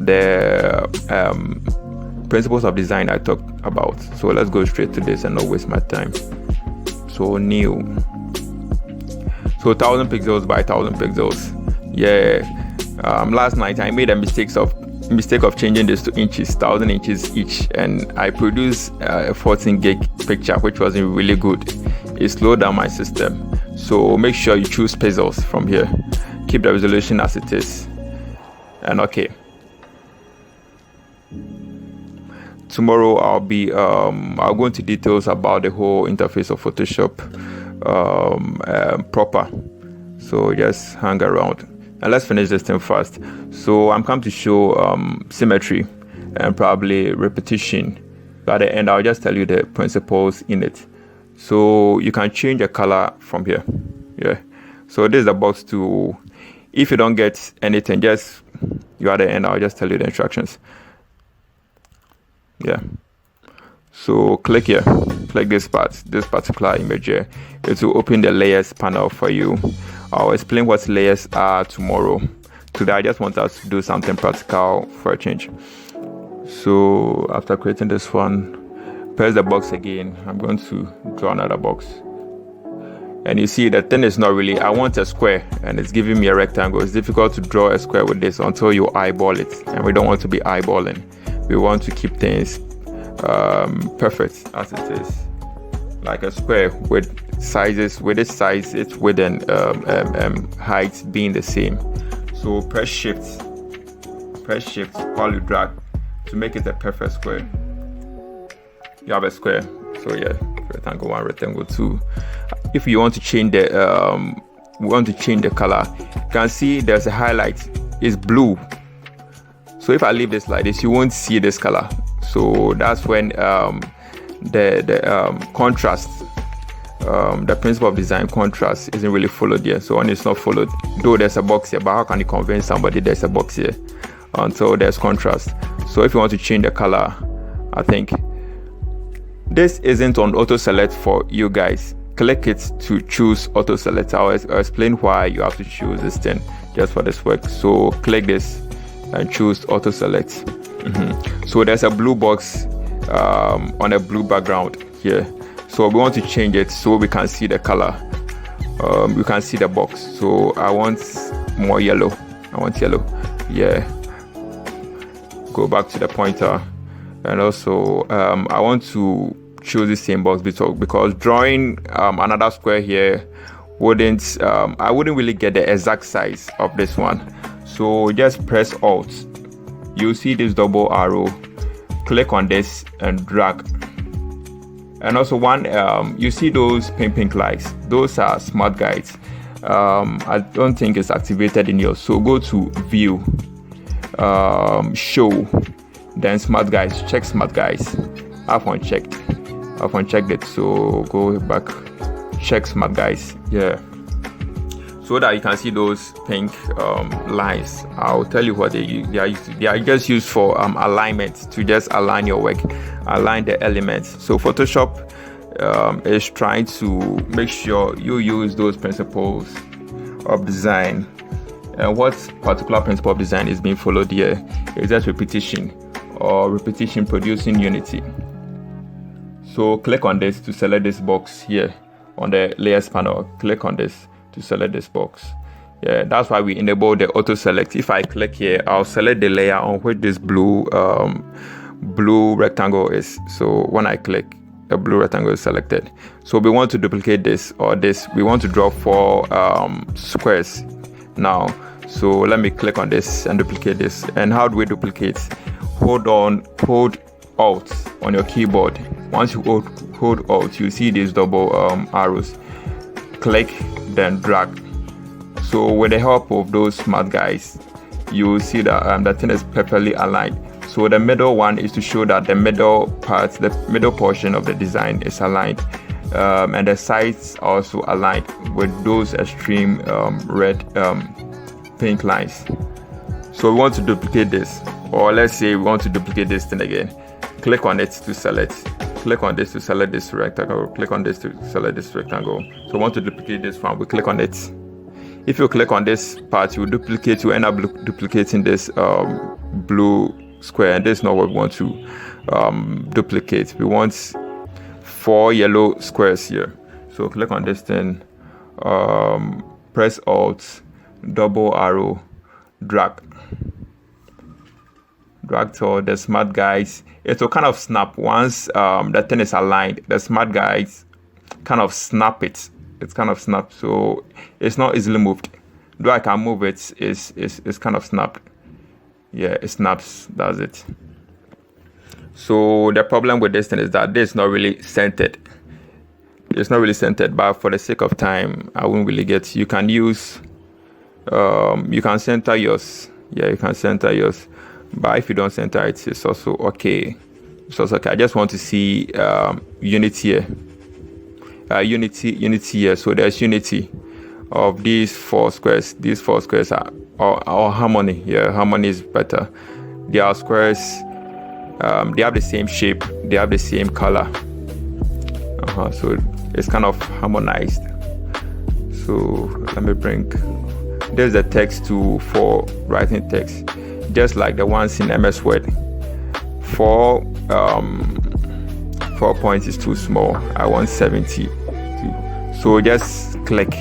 the principles of design I talked about. So let's go straight to this and not waste my time. So new, so 1000 pixels by 1000 pixels. Last night I made a mistake of changing this to inches, 1000 inches each, and I produced a 14 gig picture, which wasn't really good. It slowed down my system. So make sure you choose pixels from here. Keep the resolution as it is, and okay. Tomorrow I'll go into details about the whole interface of Photoshop proper. So just hang around and let's finish this thing first. So I'm come to show symmetry and probably repetition. By the end, I'll just tell you the principles in it. So you can change the color from here. So this is the box to, if you don't get anything, just you at the end, I'll just tell you the instructions. So click here, click this particular image here. It will open the layers panel for you. I'll explain what layers are tomorrow. Today I just want us to do something practical for a change. So after creating this one, press the box again. I'm going to draw another box, and you see the thing is not really, I want a square and it's giving me a rectangle. It's difficult to draw a square with this until you eyeball it, and we don't want to be eyeballing. We want to keep things perfect as it is, like a square with sizes, with its size, its width and height being the same. So press shift while you drag to make it a perfect square. You have a square. So rectangle 1, rectangle 2. If you want to change the color, you can see there's a highlight. It's blue. So if I leave this like this, you won't see this color. So that's when the contrast, the principle of design contrast isn't really followed here. So when it's not followed, though there's a box here, but how can you convince somebody there's a box here until there's contrast? So if you want to change the color, I think this isn't on auto select for you guys. Click it to choose auto select. I'll explain why you have to choose this thing just for this work. So click this and choose auto select. So there's a blue box on a blue background here. So we want to change it so we can see the color. You can see the box. So I want more yellow. Go back to the pointer, and also I want to choose the same box because drawing another square here wouldn't I wouldn't really get the exact size of this one. So just press Alt. You see this double arrow, click on this and drag. And also you see those pink lights, those are smart guides. I don't think it's activated in yours, so go to view, show, then smart guides. Check smart guides. I've unchecked it, so go back, check smart guides, so that you can see those pink lines. I'll tell you what they are just used for alignment, to just align your work, align the elements. So Photoshop is trying to make sure you use those principles of design. And what particular principle of design is being followed here is just repetition, or repetition producing unity. So click on this to select this box here on the layers panel. Click on this to select this box. That's why we enable the auto select. If I click here, I'll select the layer on which this blue rectangle is. So when I click, the blue rectangle is selected. So we want to duplicate this or this. We want to draw 4 squares now. So let me click on this and duplicate this. And how do we duplicate? Hold Alt on your keyboard. Once you hold Alt, you see these double arrows. Click, then drag. So with the help of those smart guys, you will see that the thing is perfectly aligned. So the middle one is to show that the middle portion of the design is aligned, and the sides are also aligned with those extreme red pink lines. So we want to duplicate this, or let's say we want to duplicate this thing again. Click on it to select. Click on this to select this rectangle. Click on this to select this rectangle. So we want to duplicate this one. We click on it. If you click on this part, you duplicate, you end up duplicating this blue square, and this is not what we want to duplicate. We want 4 yellow squares here. So click on this thing, press Alt, double arrow, drag till the smart guys. It will kind of snap once the thing is aligned. The smart guys kind of snap it. It's kind of snapped, so it's not easily moved. Though I can move it, it's kind of snapped. Yeah, it snaps. That's it. So the problem with this thing is that this is not really centered. It's not really centered, but for the sake of time, I won't really get. You can use. You can center yours. Yeah, you can center yours. But if you don't center it, it's also okay. It's also okay. I just want to see unity here. Unity here. So there's unity of these 4 squares. These 4 squares are harmony. Yeah, harmony is better. They are squares. They have the same shape. They have the same color. So it's kind of harmonized. So let me bring. There's the text tool for writing text, just like the ones in MS Word. 4 points is too small. I want 72. So just click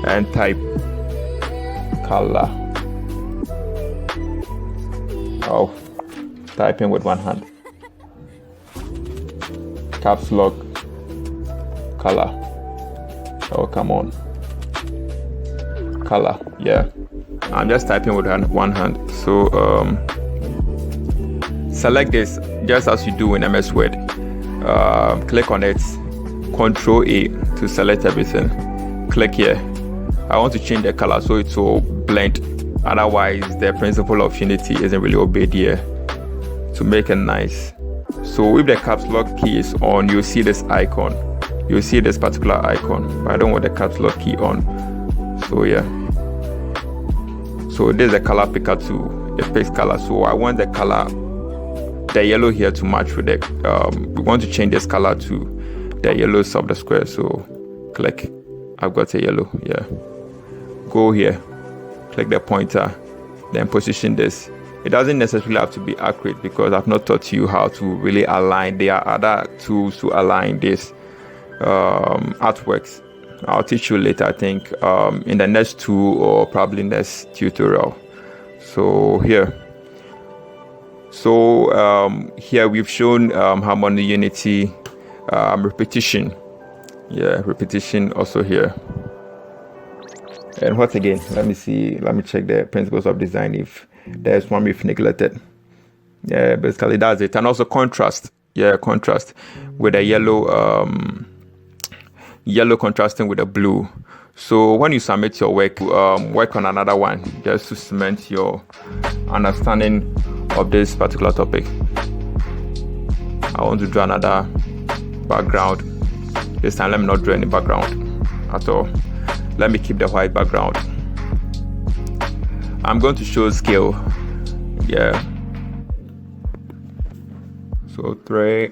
and type color. Oh, typing with one hand. Caps lock, color. Oh, come on. Color. Yeah, I'm just typing with one hand. So select this just as you do in MS Word. Click on it, Control A to select everything. Click here. I want to change the color so it will blend. Otherwise, the principle of unity isn't really obeyed here. To make it nice. So if the caps lock key is on, you'll see this icon. You'll see this particular icon. But I don't want the caps lock key on. So yeah. So there's a color picker too. It picks color. So I want the color, the yellow here to match with it. We want to change this color to the yellows of the square. So click. I've got a yellow. Yeah. Go here. Click the pointer. Then position this. It doesn't necessarily have to be accurate because I've not taught you how to really align. There are other tools to align this artworks. I'll teach you later, I think, in the next 2 or probably next tutorial. So here. So here we've shown harmony, unity, repetition. Yeah, repetition also here. And what again? Let me see. Let me check the principles of design if there's one we've neglected. Yeah, basically that's it. And also contrast. Yeah, contrast with the yellow, yellow contrasting with the blue. So when you submit your work, work on another one just to cement your understanding of this particular topic. I want to draw another background. This time let me not draw any background at all. Let me keep the white background. I'm going to show scale. Yeah. So 3.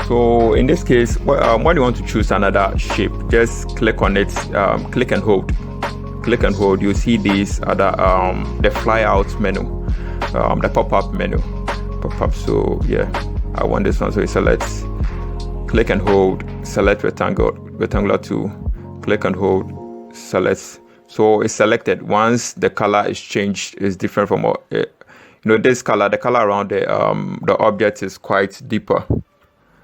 So in this case, when you want to choose another shape, just click on it. Click and hold. Click and hold. You see these other the fly out menu, the pop-up menu. Pop-up. So yeah, I want this one. So you select. Click and hold. Select rectangular tool. Click and hold. Select. So it's selected. Once the color is changed, it's different from this color. The color around the object is quite deeper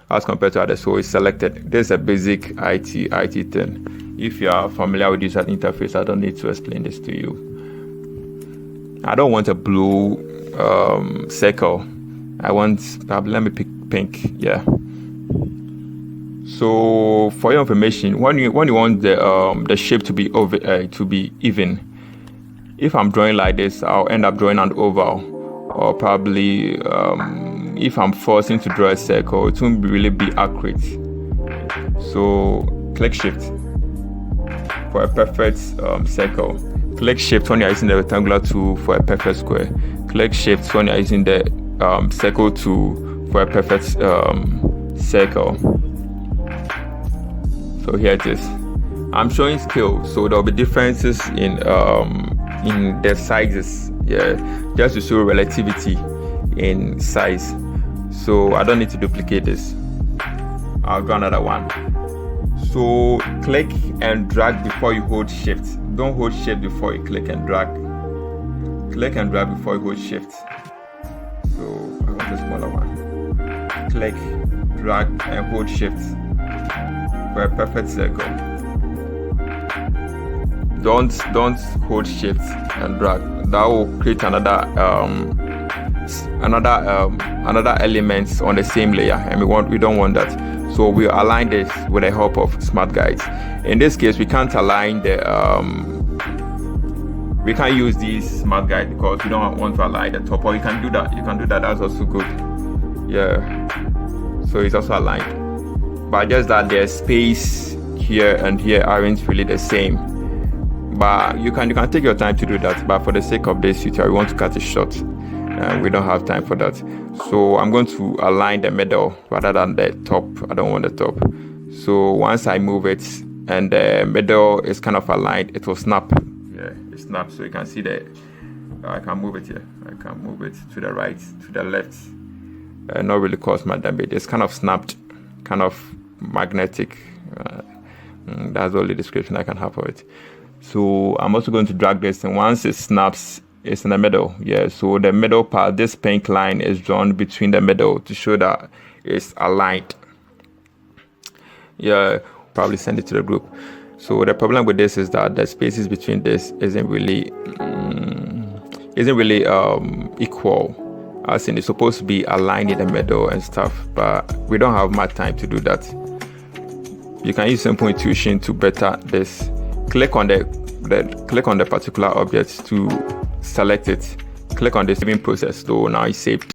as compared to others. So it's selected. This is a basic IT thing. If you are familiar with this interface, I don't need to explain this to you. I don't want a blue circle. I want probably, let me pick pink. Yeah. So for your information, when you want the shape to be even, if I'm drawing like this, I'll end up drawing an oval, or probably if I'm forcing to draw a circle, it won't really be accurate. So click Shift for a perfect circle. Click Shift when you're using the rectangular tool for a perfect square. Click Shift when you're using the circle tool for a perfect circle. So here it is. I'm showing scale, so there'll be differences in the sizes, yeah, just to show relativity in size. So I don't need to duplicate this. I'll do another one. So click and drag before you hold shift. Don't hold shift before you click and drag. Click and drag before you hold shift. So I want a smaller one. Click, drag and hold shift for a perfect circle. Don't hold shift and drag. That will create another element on the same layer, and we don't want that. So we'll align this with the help of smart guides. In this case, we can't align we can't use these smart guides because we don't want to align the top. Or you can do that. That's also good. Yeah. So it's also aligned, but just that there's space here and here aren't really the same. But you can take your time to do that. But for the sake of this tutorial, we want to cut it short, and we don't have time for that. So I'm going to align the middle rather than the top. I don't want the top. So once I move it and the middle is kind of aligned, it will snap. Yeah, it snaps. So you can see that I can move it here. I can move it to the right, to the left. Not really cause much damage. It's kind of snapped, kind of magnetic. That's the only description I can have for it. So I'm also going to drag this, and once it snaps, it's in the middle. Yeah, so the middle part, this pink line is drawn between the middle to show that it's aligned. Yeah, probably send it to the group. So the problem with this is that the spaces between this isn't really equal. As in, it's supposed to be aligned in the middle and stuff, but we don't have much time to do that. You can use simple intuition to better this. Click on the particular object to select it. Click on the saving process. So now it's saved.